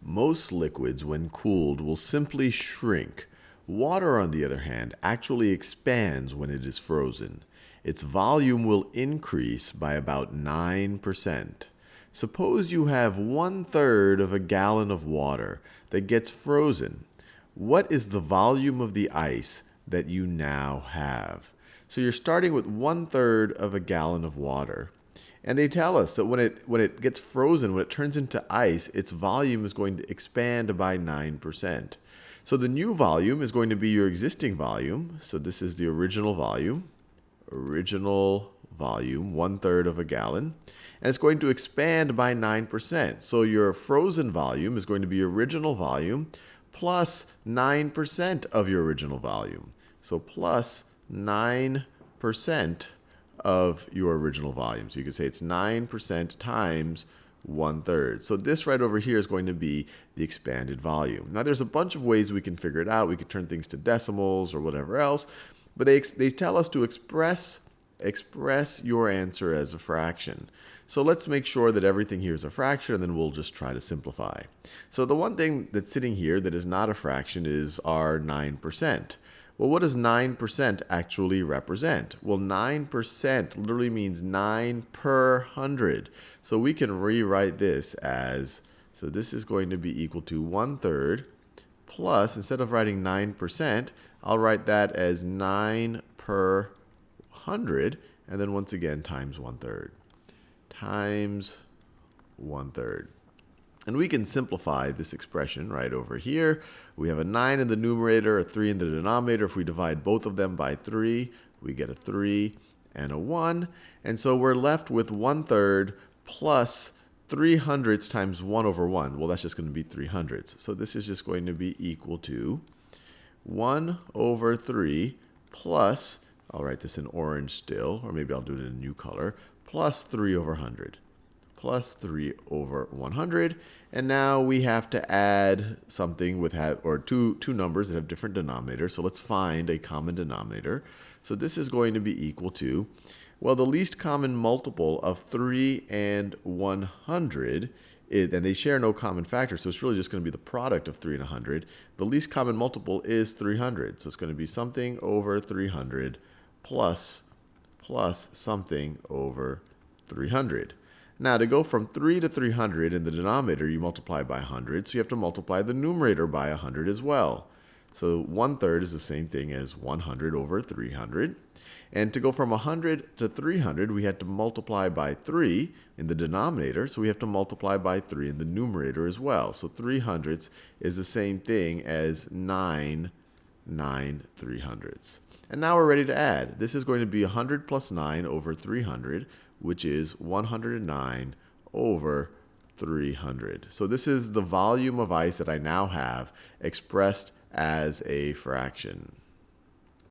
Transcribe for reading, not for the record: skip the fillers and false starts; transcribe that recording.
Most liquids, when cooled, will simply shrink. Water, on the other hand, actually expands when it is frozen. Its volume will increase by about 9%. Suppose you have 1/3 of a gallon of water that gets frozen. What is the volume of the ice that you now have? So you're starting with 1/3 of a gallon of water. And they tell us that when it gets frozen, when it turns into ice, its volume is going to expand by 9%. So the new volume is going to be your existing volume. So this is the original volume. 1/3 of a gallon. And it's going to expand by 9%. So your frozen volume is going to be your original volume plus 9% of your original volume. So plus 9% of your original volume. So you could say it's 9% times 1/3. So this right over here is going to be the expanded volume. Now there's a bunch of ways we can figure it out. We could turn things to decimals or whatever else. But they tell us to express your answer as a fraction. So let's make sure that everything here is a fraction, and then we'll just try to simplify. So the one thing that's sitting here that is not a fraction is our 9%. Well, what does 9% actually represent? Well, 9% literally means 9 per 100. So we can rewrite this as, so this is going to be equal to 1/3 plus, instead of writing 9%, I'll write that as 9 per 100, and then once again times 1/3. Times 1/3. And we can simplify this expression right over here. We have a 9 in the numerator, a 3 in the denominator. If we divide both of them by 3, we get a 3 and a 1. And so we're left with 1/3 plus 3/100 times 1/1. Well, that's just going to be 3/100. So this is just going to be equal to 1/3 plus, I'll write this in orange still, or maybe I'll do it in a new color, plus 3/100. Plus 3/100. And now we have to add something with two numbers that have different denominators. So let's find a common denominator. So this is going to be equal to, well, the least common multiple of 3 and 100, and they share no common factor, so it's really just going to be the product of 3 and 100. The least common multiple is 300. So it's going to be something over 300 plus something over 300. Now, to go from 3 to 300 in the denominator, you multiply by 100. So you have to multiply the numerator by 100 as well. So 1/3 is the same thing as 100 over 300. And to go from 100 to 300, we had to multiply by 3 in the denominator. So we have to multiply by 3 in the numerator as well. So 3/100 is the same thing as 9 3/100. And now we're ready to add. This is going to be 100 plus 9 over 300, which is 109 over 300. So this is the volume of ice that I now have expressed as a fraction.